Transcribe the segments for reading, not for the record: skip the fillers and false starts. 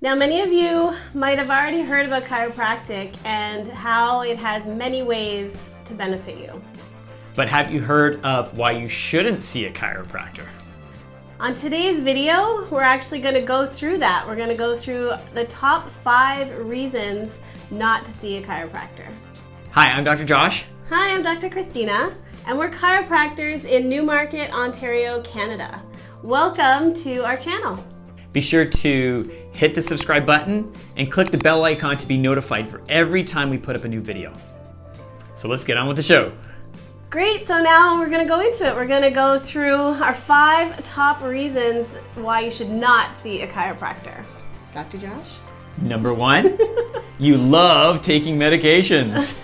Now, many of you might have already heard about chiropractic and how it has many ways to benefit you. But have you heard of why you shouldn't see a chiropractor? On today's video, we're actually going to go through that. We're going to go through the top 5 reasons not to see a chiropractor. Hi, I'm Dr. Josh. Hi, I'm Dr. Kristina, and we're chiropractors in Newmarket, Ontario, Canada. Welcome to our channel. Be sure to hit the subscribe button and click the bell icon to be notified for every time we put up a new video. So let's get on with the show. Great, so now we're going to go into it. We're going to go through our 5 top reasons why you should not see a chiropractor. Dr. Josh? Number 1, you love taking medications.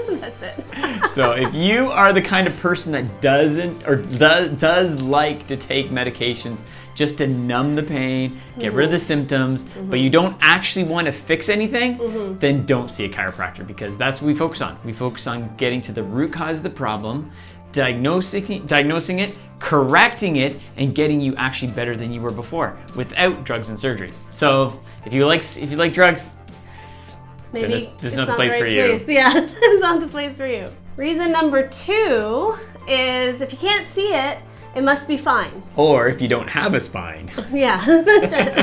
That's it. So if you are the kind of person that doesn't or does like to take medications just to numb the pain, get rid of the symptoms, but you don't actually want to fix anything, then don't see a chiropractor, because that's what we focus on. We focus on getting to the root cause of the problem, diagnosing it, correcting it, and getting you actually better than you were before without drugs and surgery. So if you like drugs, maybe this is not the place for you. Yeah, it's not the place for you. Reason number 2 is if you can't see it, it must be fine. Or if you don't have a spine. Yeah, that's it.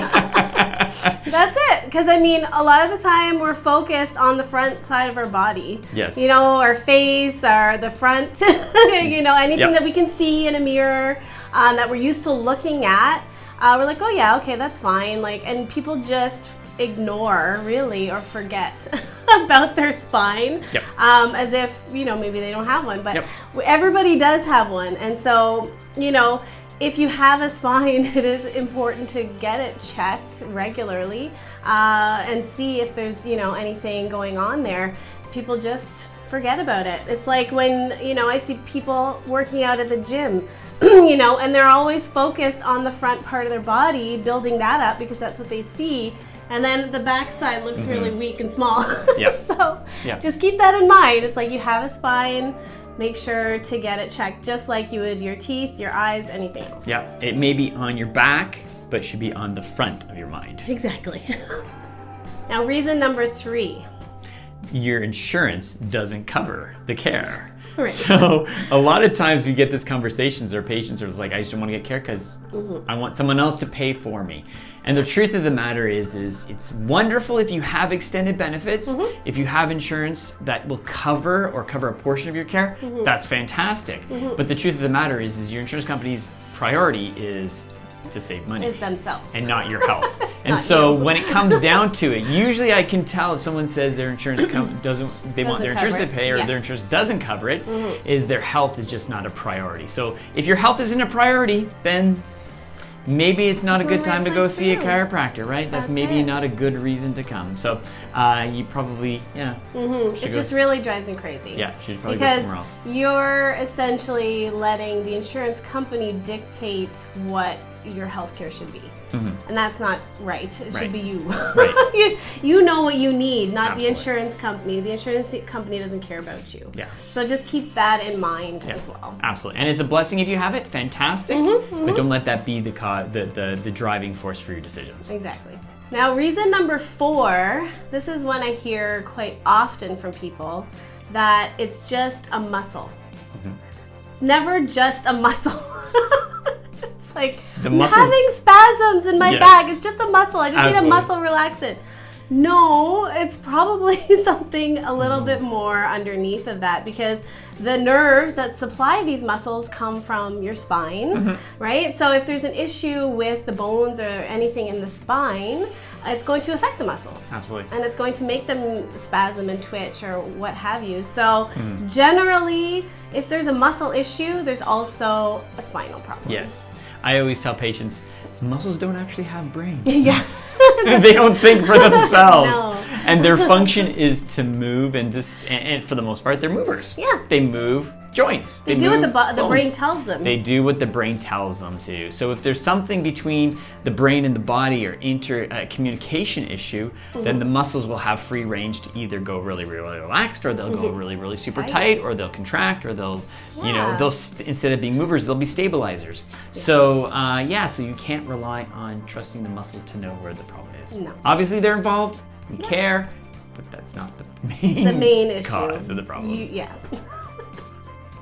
That's it. Because I mean, a lot of the time we're focused on the front side of our body. Yes. You know, our face, the front, you know, anything that we can see in a mirror that we're used to looking at. We're like, oh yeah, okay, that's fine. Like, and people just ignore really or forget about their spine, as if, you know, maybe they don't have one, but everybody does have one. And so, you know, if you have a spine, it is important to get it checked regularly and see if there's, you know, anything going on there. People just forget about it. It's like when, you know, I see people working out at the gym, you know, and they're always focused on the front part of their body, building that up because that's what they see. And then the backside looks really weak and small. So just keep that in mind. It's like you have a spine, make sure to get it checked just like you would your teeth, your eyes, anything else. Yeah, it may be on your back, but should be on the front of your mind. Exactly. Now, reason number 3. Your insurance doesn't cover the care. Right. So a lot of times we get these conversations where patients are like, I just don't want to get care because I want someone else to pay for me. And the truth of the matter is it's wonderful if you have extended benefits, if you have insurance that will cover a portion of your care, that's fantastic. But the truth of the matter is your insurance company's priority is to save money. Is themselves. And not your health. And so when it comes down to it, usually I can tell if someone says their insurance want their insurance to pay or their insurance doesn't cover it, is their health is just not a priority. So if your health isn't a priority, then maybe it's not a good time to go see a chiropractor, right? That's maybe not a good reason to come. So you probably, It just really drives me crazy. Yeah, you should probably go somewhere else. You're essentially letting the insurance company dictate what your healthcare should be. And that's not right. It should be you. Right. you know what you need, not the insurance company. The insurance company doesn't care about you. Yeah. So just keep that in mind as well. Absolutely. And it's a blessing if you have it, fantastic. But don't let that be the driving force for your decisions. Exactly. Now, reason number 4, this is one I hear quite often from people, that it's just a muscle. It's never just a muscle. Like, I'm having spasms in my back. It's just a muscle. I just need a muscle relaxant. No, it's probably something a little bit more underneath of that, because the nerves that supply these muscles come from your spine, right? So if there's an issue with the bones or anything in the spine, it's going to affect the muscles. Absolutely. And it's going to make them spasm and twitch or what have you. So generally, if there's a muscle issue, there's also a spinal problem. Yes. I always tell patients, muscles don't actually have brains. Yeah. They don't think for themselves. No. And their function is to move, and for the most part, they're movers. Yeah. They move, joints. They do what move the bones. brain tells them. They do what the brain tells them to. So if there's something between the brain and the body or communication issue, then the muscles will have free range to either go really, really relaxed, or they'll go really, really super tight, or they'll contract, or they'll, you know, instead of being movers, they'll be stabilizers. So so you can't rely on trusting the muscles to know where the problem is. No. Obviously they're involved, we care, but that's not the main issue. cause of the problem.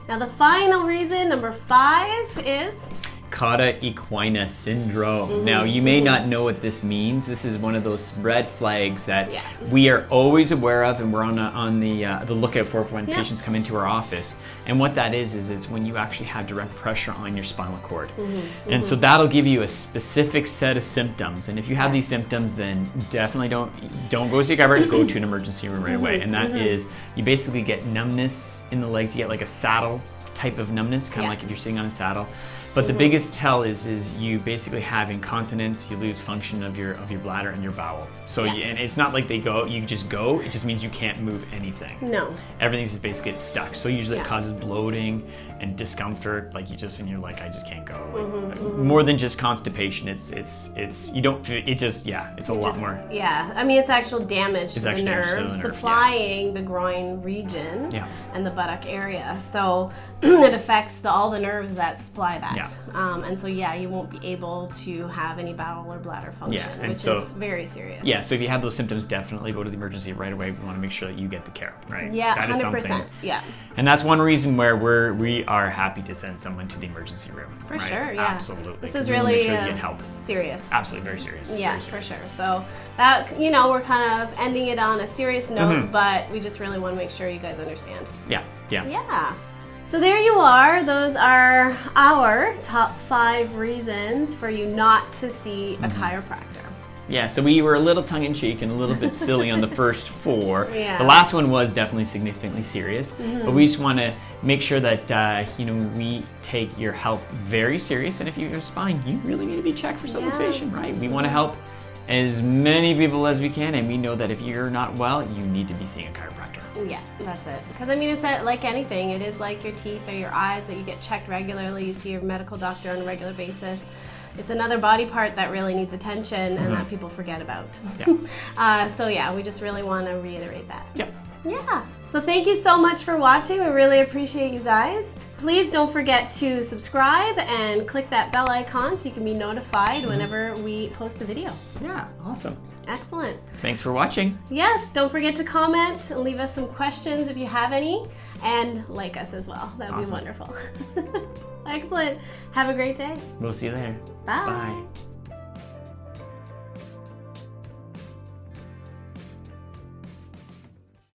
Now the final reason, number 5, is Kata Equina syndrome. Now you may not know what this means. This is one of those red flags that we are always aware of, and we're on the lookout for when patients come into our office. And what that is it's when you actually have direct pressure on your spinal cord. And so that'll give you a specific set of symptoms. And if you have these symptoms, then definitely don't go to your chiropractor, go to an emergency room right away. And that is, you basically get numbness in the legs. You get like a saddle type of numbness, kind of like if you're sitting on a saddle. But the biggest tell is you basically have incontinence, you lose function of your bladder and your bowel. So and it's not like you just go, it just means you can't move anything. No. Everything's just basically stuck. So usually it causes bloating and discomfort, like and you're like, I just can't go. Like, more than just constipation, it's a lot more. Yeah, I mean it's actual damage to the nerve, nerve supplying the groin region and the buttock area. So it affects all the nerves that supply that. And so you won't be able to have any bowel or bladder function, which is very serious. Yeah, so if you have those symptoms, definitely go to the emergency right away. We want to make sure that you get the care, right? Yeah, that 100%. Is something. Yeah. And that's one reason where we are happy to send someone to the emergency room. For sure, yeah. Absolutely. This is really sure you get help. Serious. Absolutely, very serious. Yeah, very serious. for sure. So that, we're kind of ending it on a serious note, but we just really want to make sure you guys understand. Yeah. So there you are. Those are our top 5 reasons for you not to see a chiropractor. Yeah, so we were a little tongue-in-cheek and a little bit silly on the first 4. Yeah. The last one was definitely significantly serious, but we just want to make sure that we take your health very serious, and if you have a spine, you really need to be checked for subluxation, right? We want to help as many people as we can, and we know that if you're not well, you need to be seeing a chiropractor. Yeah, that's it. Because I mean, it's like anything. It is like your teeth or your eyes that you get checked regularly. You see your medical doctor on a regular basis. It's another body part that really needs attention and that people forget about. So we just really want to reiterate that. Yeah. So thank you so much for watching. We really appreciate you guys. Please don't forget to subscribe and click that bell icon so you can be notified whenever we post a video. Yeah, awesome. Excellent. Thanks for watching. Yes, don't forget to comment and leave us some questions if you have any, and like us as well. That would be wonderful. Excellent. Have a great day. We'll see you later. Bye. Bye.